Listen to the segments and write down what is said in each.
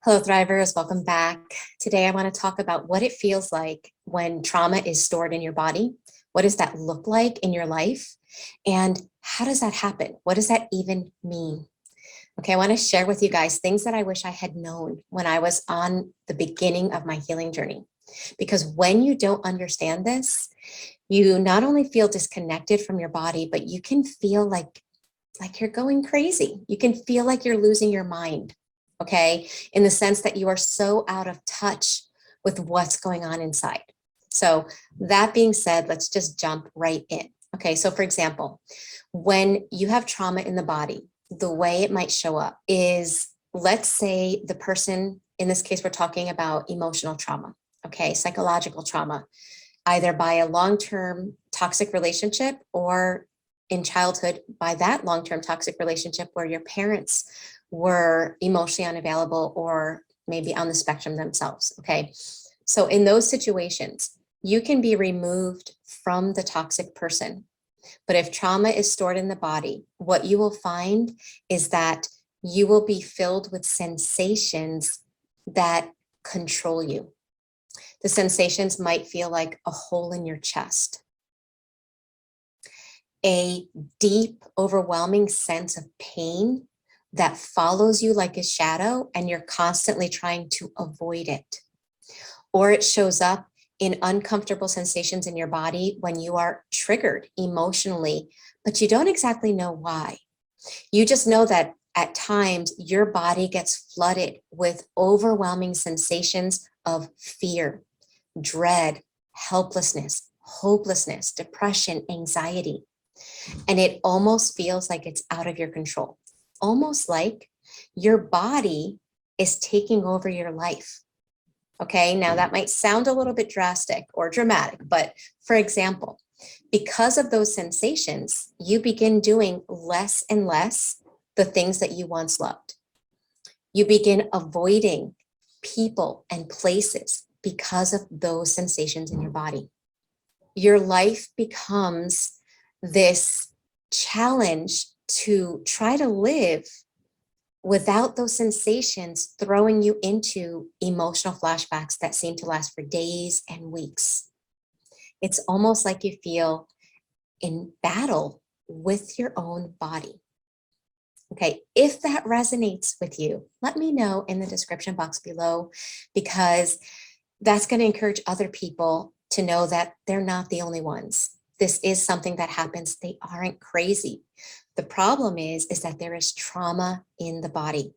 Hello, Thrivers. Welcome back. Today, I want to talk about what it feels like when trauma is stored in your body. What does that look like in your life? And how does that happen? What does that even mean? Okay, I want to share with you guys things that I wish I had known when I was on the beginning of my healing journey. Because when you don't understand this, you not only feel disconnected from your body, but you can feel like you're going crazy. You can feel like you're losing your mind. Okay, in the sense that you are so out of touch with what's going on inside. So that being said, let's just jump right in. Okay, so for example, when you have trauma in the body, the way it might show up is, let's say the person, in this case, we're talking about emotional trauma, okay, psychological trauma, either by a long-term toxic relationship or in childhood by that long-term toxic relationship where your parents were emotionally unavailable or maybe on the spectrum themselves, okay? So in those situations, you can be removed from the toxic person. But if trauma is stored in the body, what you will find is that you will be filled with sensations that control you. The sensations might feel like a hole in your chest, a deep, overwhelming sense of pain that follows you like a shadow and you're constantly trying to avoid it. Or it shows up in uncomfortable sensations in your body when you are triggered emotionally, but you don't exactly know why. You just know that at times your body gets flooded with overwhelming sensations of fear, dread, helplessness, hopelessness, depression, anxiety. And it almost feels like it's out of your control, almost like your body is taking over your life. Okay, now that might sound a little bit drastic or dramatic, but for example, because of those sensations, you begin doing less and less the things that you once loved. You begin avoiding people and places because of those sensations in your body. Your life becomes this challenge to try to live without those sensations throwing you into emotional flashbacks that seem to last for days and weeks. It's almost like you feel in battle with your own body. Okay, if that resonates with you, let me know in the description box below, because that's going to encourage other people to know that they're not the only ones. This is something that happens. They aren't crazy. The problem is that there is trauma in the body.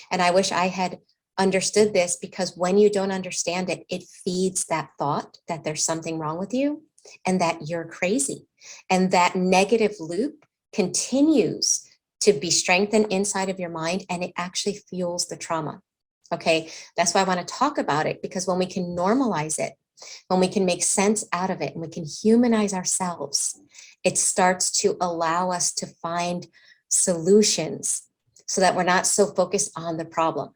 And I wish I had understood this, because when you don't understand it, it feeds that thought that there's something wrong with you and that you're crazy. And that negative loop continues to be strengthened inside of your mind, and it actually fuels the trauma. Okay, that's why I want to talk about it, because when we can normalize it, when we can make sense out of it, and we can humanize ourselves, it starts to allow us to find solutions so that we're not so focused on the problem.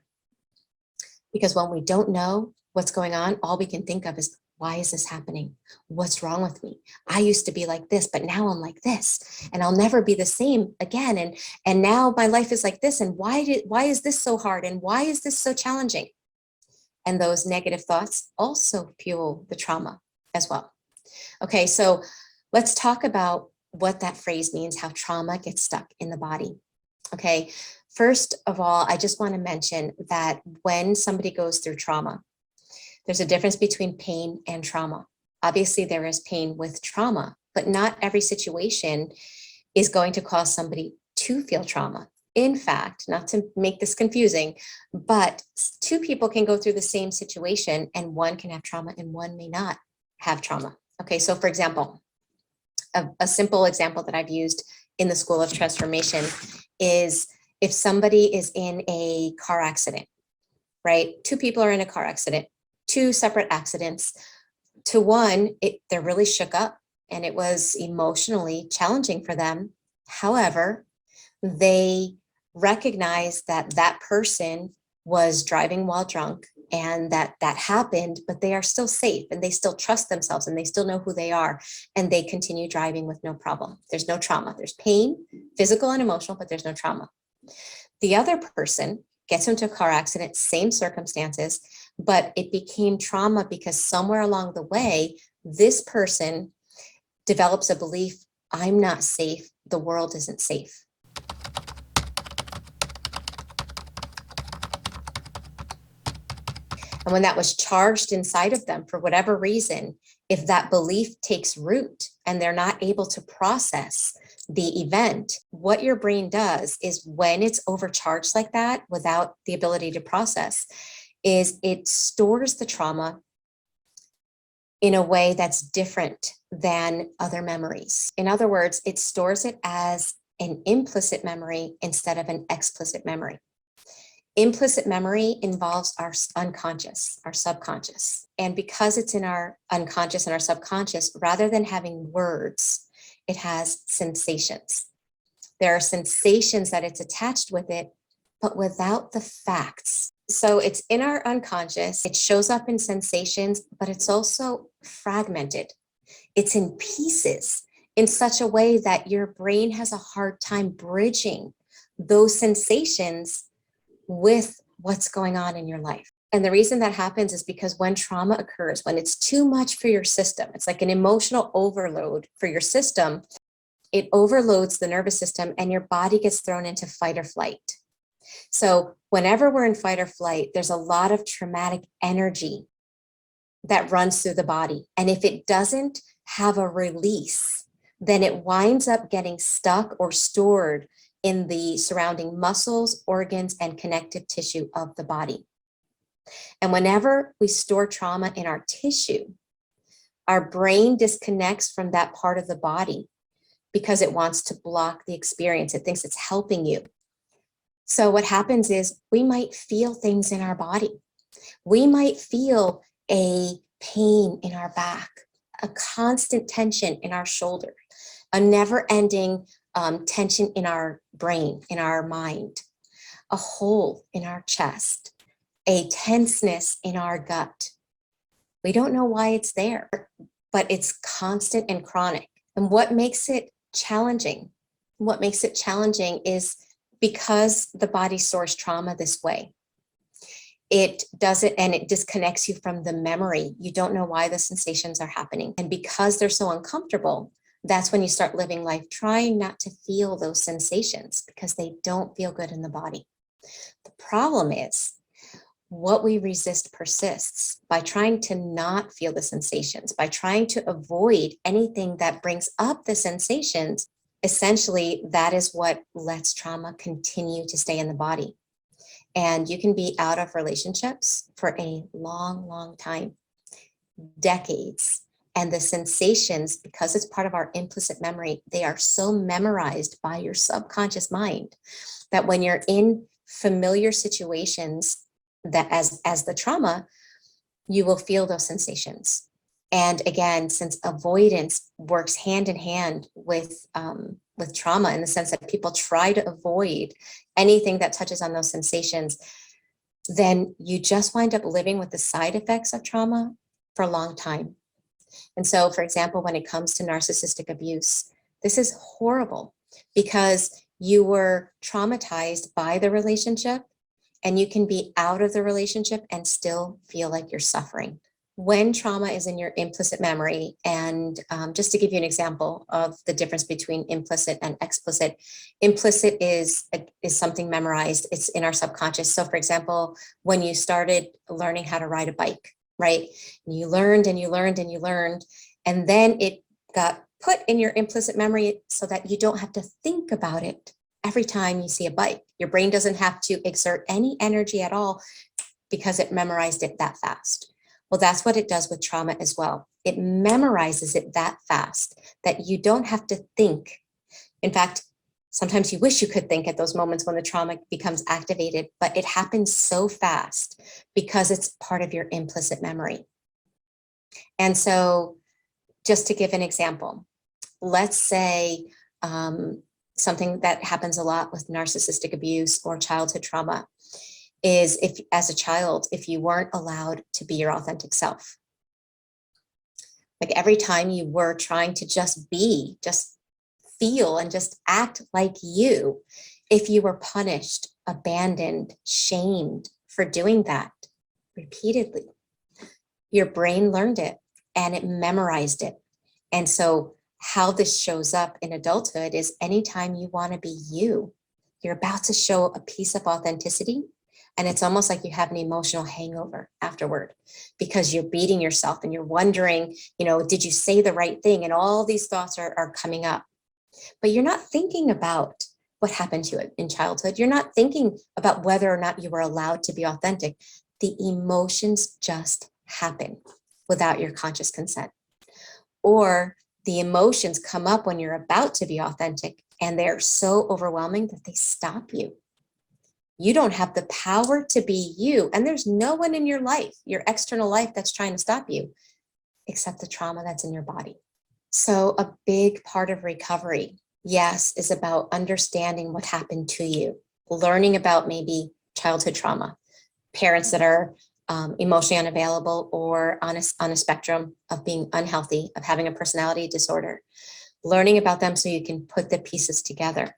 Because when we don't know what's going on, all we can think of is, why is this happening? What's wrong with me? I used to be like this, but now I'm like this, and I'll never be the same again. And now my life is like this. And why is this so hard? And why is this so challenging? And those negative thoughts also fuel the trauma as well. Okay, so let's talk about what that phrase means, how trauma gets stuck in the body. Okay, first of all, I just want to mention that when somebody goes through trauma, there's a difference between pain and trauma. Obviously, there is pain with trauma, but not every situation is going to cause somebody to feel trauma. In fact, not to make this confusing, but two people can go through the same situation and one can have trauma and one may not have trauma. Okay, so for example, a simple example that I've used in the School of Transformation is if somebody is in a car accident, right? Two people are in a car accident, two separate accidents. To one, they're really shook up and it was emotionally challenging for them. However, they recognize that that person was driving while drunk and that happened, but they are still safe and they still trust themselves and they still know who they are, and they continue driving with no problem. There's no trauma. There's pain, physical and emotional, but there's no trauma. The other person gets into a car accident, same circumstances, but it became trauma because somewhere along the way, this person develops a belief, I'm not safe, the world isn't safe. And when that was charged inside of them for whatever reason, if that belief takes root and they're not able to process the event, what your brain does is when it's overcharged like that without the ability to process, is it stores the trauma in a way that's different than other memories. In other words, it stores it as an implicit memory instead of an explicit memory. Implicit memory involves our unconscious, our subconscious. And because it's in our unconscious and our subconscious, rather than having words, it has sensations. There are sensations that it's attached with it, but without the facts. So it's in our unconscious, it shows up in sensations, but it's also fragmented. It's in pieces in such a way that your brain has a hard time bridging those sensations with what's going on in your life. And the reason that happens is because when trauma occurs, when it's too much for your system, it's like an emotional overload for your system, it overloads the nervous system and your body gets thrown into fight or flight. So whenever we're in fight or flight, there's a lot of traumatic energy that runs through the body. And if it doesn't have a release, then it winds up getting stuck or stored in the surrounding muscles, organs, and connective tissue of the body. And whenever we store trauma in our tissue, our brain disconnects from that part of the body because it wants to block the experience. It thinks it's helping you. So what happens is we might feel things in our body. We might feel a pain in our back, a constant tension in our shoulder, a never-ending tension in our brain, in our mind, a hole in our chest, a tenseness in our gut. We don't know why it's there, but it's constant and chronic. And what makes it challenging? What makes it challenging is because the body stores trauma this way. It does it and it disconnects you from the memory. You don't know why the sensations are happening. And because they're so uncomfortable, that's when you start living life trying not to feel those sensations because they don't feel good in the body. The problem is what we resist persists. By trying to not feel the sensations, by trying to avoid anything that brings up the sensations, essentially that is what lets trauma continue to stay in the body. And you can be out of relationships for a long, long time, decades. And the sensations, because it's part of our implicit memory, they are so memorized by your subconscious mind that when you're in familiar situations that as the trauma, you will feel those sensations. And again, since avoidance works hand in hand with trauma in the sense that people try to avoid anything that touches on those sensations, then you just wind up living with the side effects of trauma for a long time. And so, for example, when it comes to narcissistic abuse, this is horrible because you were traumatized by the relationship and you can be out of the relationship and still feel like you're suffering. When trauma is in your implicit memory, and just to give you an example of the difference between implicit and explicit, implicit is something memorized. It's in our subconscious. So for example, when you started learning how to ride a bike, right? And you learned and you learned and you learned, and then it got put in your implicit memory so that you don't have to think about it every time you see a bike. Your brain doesn't have to exert any energy at all because it memorized it that fast. Well, that's what it does with trauma as well. It memorizes it that fast that you don't have to think. In fact, sometimes you wish you could think at those moments when the trauma becomes activated, but it happens so fast because it's part of your implicit memory. And so just to give an example, let's say something that happens a lot with narcissistic abuse or childhood trauma is if, as a child, if you weren't allowed to be your authentic self. Like every time you were trying to just be, just feel and just act like you, If you were punished, abandoned, shamed for doing that repeatedly, your brain learned it and it memorized it. And so how this shows up in adulthood is anytime you want to be you, you're about to show a piece of authenticity. And it's almost like you have an emotional hangover afterward because you're beating yourself and you're wondering, did you say the right thing? And all these thoughts are coming up. But you're not thinking about what happened to you in childhood. You're not thinking about whether or not you were allowed to be authentic. The emotions just happen without your conscious consent. Or the emotions come up when you're about to be authentic and they're so overwhelming that they stop you. You don't have the power to be you. And there's no one in your life, your external life, that's trying to stop you, except the trauma that's in your body. So a big part of recovery, yes, is about understanding what happened to you, learning about maybe childhood trauma, parents that are emotionally unavailable or on a spectrum of being unhealthy, of having a personality disorder, learning about them so you can put the pieces together.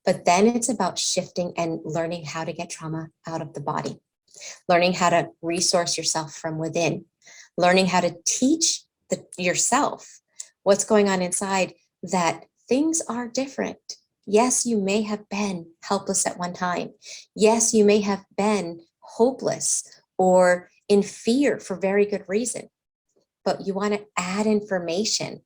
But then it's about shifting and learning how to get trauma out of the body, learning how to resource yourself from within, learning how to teach yourself what's going on inside, that things are different. Yes, you may have been helpless at one time. Yes, you may have been hopeless or in fear for very good reason. But you want to add information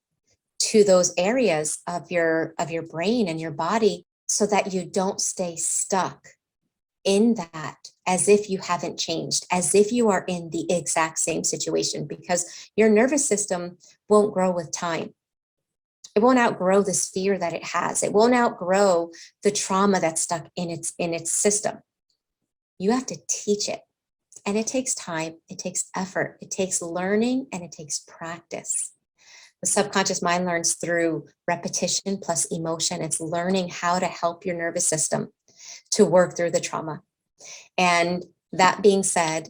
to those areas of your brain and your body so that you don't stay stuck in that as if you haven't changed, as if you are in the exact same situation, because your nervous system won't grow with time. It won't outgrow this fear that it has. It won't outgrow the trauma that's stuck in its system. You have to teach it. And it takes time, it takes effort, it takes learning, and it takes practice. The subconscious mind learns through repetition plus emotion. It's learning how to help your nervous system to work through the trauma. And that being said,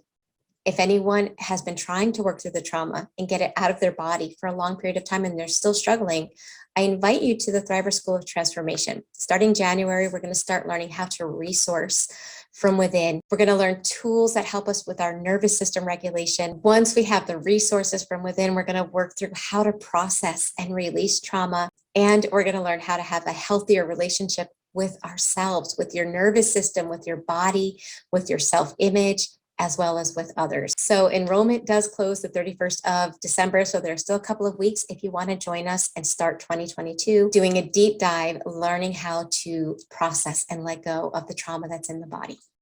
if anyone has been trying to work through the trauma and get it out of their body for a long period of time and they're still struggling, I invite you to the Thriver School of Transformation. Starting January, we're going to start learning how to resource from within. We're going to learn tools that help us with our nervous system regulation. Once we have the resources from within, we're going to work through how to process and release trauma. And we're going to learn how to have a healthier relationship with ourselves, with your nervous system, with your body, with your self-image, as well as with others. So enrollment does close the 31st of December. So there's still a couple of weeks if you want to join us and start 2022 doing a deep dive, learning how to process and let go of the trauma that's in the body.